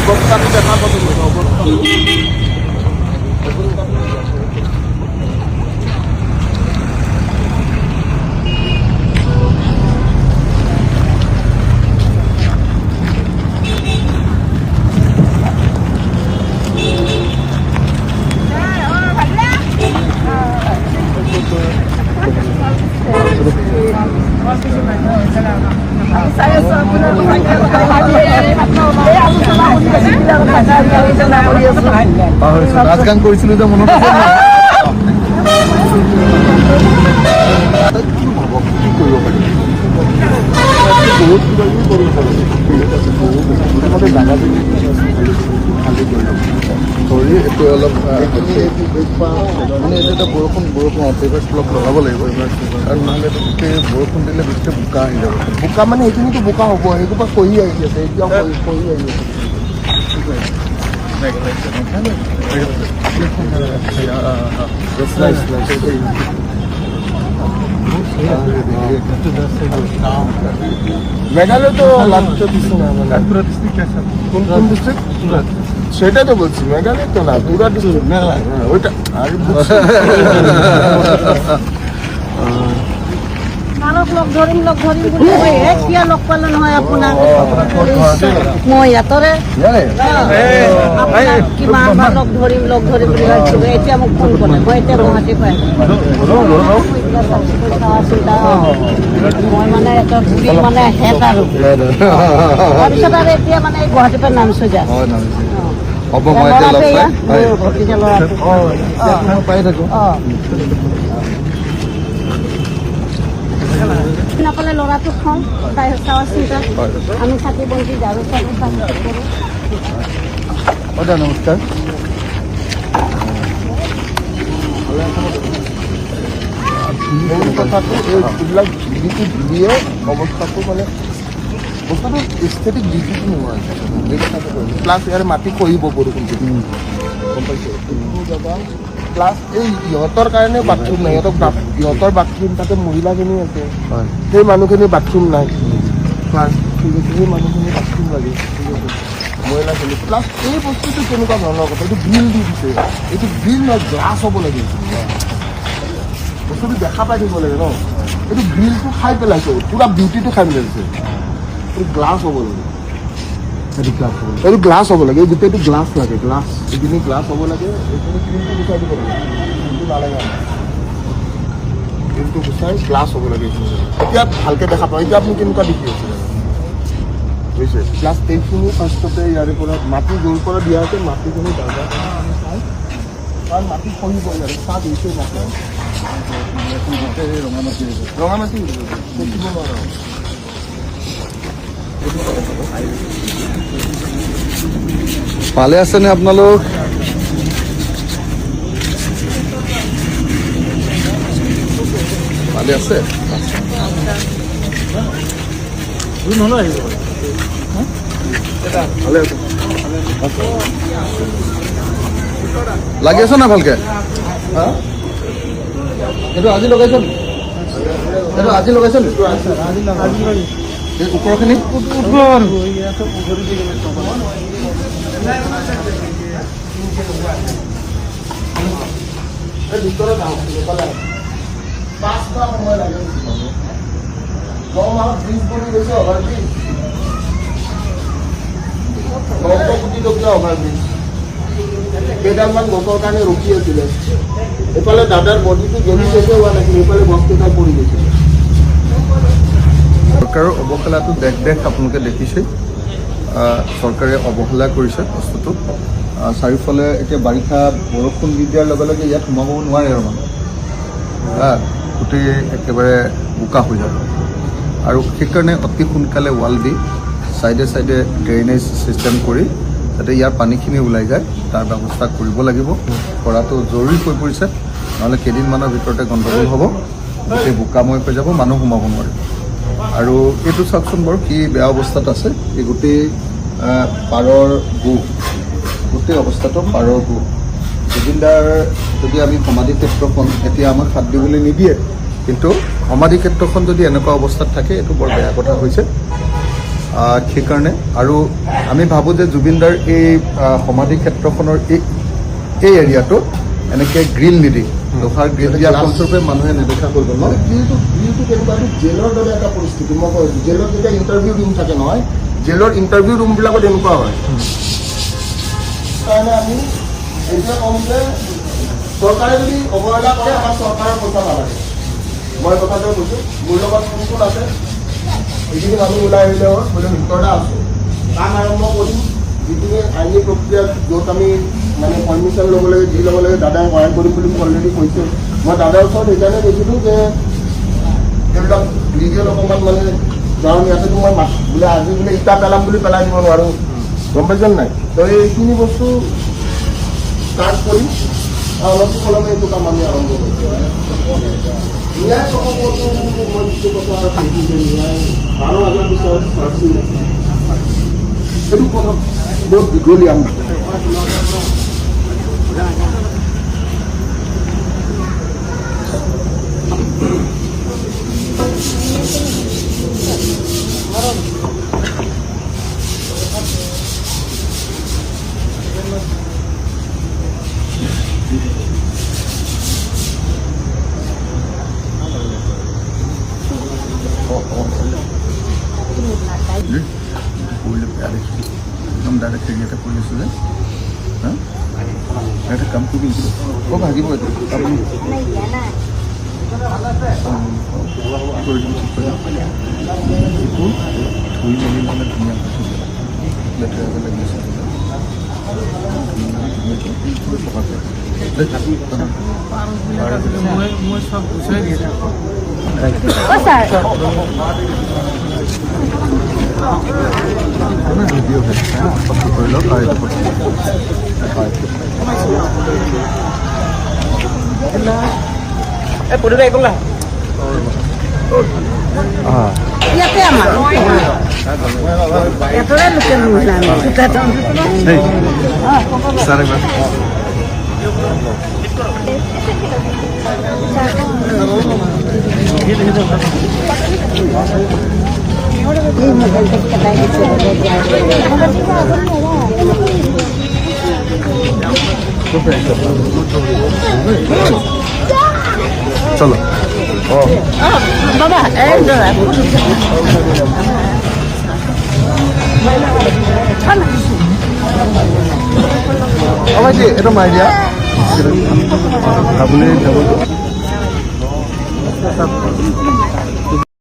অবস্থাটো দেখা পাব অবস্থা নাচ গান কৰিছিলো যে মনত আছে কি হ'ব কি কৰিব পাৰি বহুত কিবা কিবি কৰিব পাৰি গোটেই জাগাটো খালী কৰি ল'ম ধৰি এইটো অলপ মানে এইটো এটা বৰষুণ পেপাৰ ব্লক লগাব লাগিব আৰু নহ'লে গোটেই বৰষুণ দিলে গোটেই বোকা আহি যাব বোকা মানে সেইখিনিতো বোকা হ'ব সেইটোৰ পৰা খহি আহি আছে এতিয়াও খহি আহি আছে মেঘালয় তো লাগছে কোন ডিস্ট্রিক্ট সেটাই তো বলছি মেঘালয় তো না পুরা ডিস্ট্রিক্ট মেঘালয় ওইটা লগ ধৰিম বুলি কৈ এতিয়া লগ পালে নহয় আপোনাক মই ইয়াতৰে কিমান বাৰ লগ ধৰিম বুলি ভাবিছিলো এতিয়া মোক ফোন কৰে মই এতিয়া গুৱাহাটী পাই মই মানে এটা ঘূৰি মানে হেট আৰু তাৰপিছত আৰু এতিয়া মানে গুৱাহাটীৰ পৰা নামিছো যা হ'ব মই এতিয়া লগ পাই থাকো নাপালে ল'ৰাটো থওঁ তাই চাৱা চিন্তা আমি চাকি বন্তি ঝাৰু চাকি কৰোঁ নমস্কাৰ মেইন কথাটো এইবিলাক ধুলিয়ে অৱস্থাটো মানে বস্তুটো স্থিতিক ডিউটিটো নোহোৱা প্লাছ ইয়াৰ মাটি খহিব বৰষুণটো গম পাইছে প্লাছ এই ইহঁতৰ কাৰণে বাথৰুম নাই ইহঁতৰ বাথৰুম তাতে মহিলাখিনি আছে সেই মানুহখিনি বাথৰুম নাই প্লাছ সেই মানুহখিনি বাথৰুম লাগে মহিলাখিনি প্লাছ এই বস্তুটো কেনেকুৱা ধৰণৰ কথা এইটো গ্ৰিল দি দিছে এইটো গ্ৰিল নহয় গ্লাছ হ'ব লাগে বস্তুটো দেখা পাই থাকিব লাগে ন এইটো গ্ৰিলটো খাই পেলাইছে পুৰা বিউটিটো খাই পেলাইছে এইটো গ্লাছ হ'ব লাগে এইটো গ্লাছ হ'ব লাগে এই গোটেইটো গ্লাছ লাগে গ্লাছ এইখিনি গ্লাছ হ'ব লাগে এইখিনি গ্ৰিলটো গুচাই দিব লাগে গ্ৰিলটো নালাগে গ্ৰিলটো গুচাই গ্লাছ হ'ব লাগে এইখিনি এতিয়া ভালকৈ দেখা পাওঁ এতিয়া আপুনি কেনেকুৱা দেখি আছে বুজিছে প্লাছ এইখিনি ফাৰ্ষ্টতে ইয়াৰে পৰা মাটি য'ৰ পৰা দিয়া আছে মাটিখিনি দাদা চাই কাৰণ মাটি খহিব ইয়াৰে চাহ দিছে মাটি ৰঙা মাটি দেখিব নোৱাৰোঁ ভালে আছেনে আপোনালোক ভালে আছে লাগি আছে না ভালকে এইটো আজি লগাইছে এইটো আজি লগাইছে ওপৰখিনি কেইডালমান গছৰ কাৰণে ৰখি আছিলে এইফালে দাদাৰ বডিটো জ্বলি শেষে হোৱা নাছিল এইফালে গছকেইটা পৰি গৈছিলে চৰকাৰৰ অৱহেলাটো দেশ আপোনালোকে দেখিছে চৰকাৰে অৱহেলা কৰিছে বস্তুটো চাৰিওফালে এতিয়া বাৰিষা বৰষুণ দি দিয়াৰ লগে লগে ইয়াত সোমাব নোৱাৰে আৰু মানুহ গোটেই একেবাৰে বোকা হৈ যাব আৰু সেইকাৰণে অতি সোনকালে ৱাল দি চাইডে চাইডে ড্ৰেইনেজ ছিষ্টেম কৰি যাতে ইয়াৰ পানীখিনি ওলাই যায় তাৰ ব্যৱস্থা কৰিব লাগিব কৰাটো জৰুৰী হৈ পৰিছে নহ'লে কেইদিনমানৰ ভিতৰতে গণ্ডগোল হ'ব গোটেই বোকাময় হৈ যাব মানুহ সোমাব নোৱাৰিব আৰু এইটো চাওকচোন বাৰু কি বেয়া অৱস্থাত আছে এই গোটেই পাৰৰ গোটেই অৱস্থাটো পাৰৰ জুবিনদাৰ যদি আমি সমাধি ক্ষেত্ৰখন এতিয়া আমাক হাত দিবলৈ নিদিয়ে কিন্তু সমাধি ক্ষেত্ৰখন যদি এনেকুৱা অৱস্থাত থাকে এইটো বৰ বেয়া কথা হৈছে সেইকাৰণে আৰু আমি ভাবোঁ যে জুবিনদাৰ এই সমাধি ক্ষেত্ৰখনৰ এই এৰিয়াটো এনেকৈ গ্ৰিল নিদি লোহাৰ গ্ৰিল দিয়া ফলস্বৰূপে মানুহে নেদেখা হৈ গ'ল। গ্ৰিলটো কেনেকুৱা জেলৰ দৰে এটা পৰিস্থিতি। মই কৈছোঁ জেলত যেতিয়া ইণ্টাৰভিউ ৰুম থাকে নহয়, জেলৰ ইণ্টাৰভিউ ৰুমবিলাকত এনেকুৱা হয়। কাৰণে আমি এতিয়া ক'ম যে চৰকাৰে যদি অৱহেলা কৰে আমাৰ চৰকাৰৰ পইচা নালাগে। মই কথাটো কৈছোঁ, মোৰ লগত কোন কোন আছে এইখিনি মানুহ ওলাই আহিলে বোলে ভিতৰতে আছোঁ, কাম আৰম্ভ কৰিম। যিখিনি আইনী প্ৰক্ৰিয়া য'ত আমি মানে পাৰ্মিশ্যন ল'ব লাগে, যি ল'ব লাগে দাদাই সহায় কৰিম বুলি অলৰেডি কৈছে। মই দাদাৰ ওচৰত সেইকাৰণে গৈছিলোঁ যে এইবিলাক লিগেল অকণমান মানে কাৰণ ইয়াতেতো মই বোলে আজি বোলে ইটা পেলাম বুলি পেলাই দিব নোৱাৰোঁ, গম পাইছে নাই? তো এইখিনি বস্তু ষ্টাৰ্ট কৰিম অলপ কলমে এইটো কাম আমি আৰম্ভ কৰিছোঁ। ন্যায় প্ৰকল্পটো মই যিটো কথা কৈছোঁ যে ন্যায় 12,000 পিছত এইটো কথা বহুত দীঘলীয়া। কৰিলে বেয়া দেখিছোঁ, একদম ডাইৰেক্ট হেৰি এটা কৰি আছোঁ যে এটা কাম কৰি ক'ব ভাগিব এইটো আপুনি কৰি দিম, ঠিক কৰি এইটো ধুই মেলি মানে ধুনীয়াকৈ থৈ দিব, লেতেৰাকৈ লাগি আছে মই সব গুছাই দিয়েছি। ভিডিঅ' হয় ফটো কৰি লওক আৰু এইটো ইয়াতে আমাৰ এটাৰে লোকেল মহিলা চাৰে চলো বাবা ভাইটি এইটো মাৰি দিয়া খাবলৈ যাব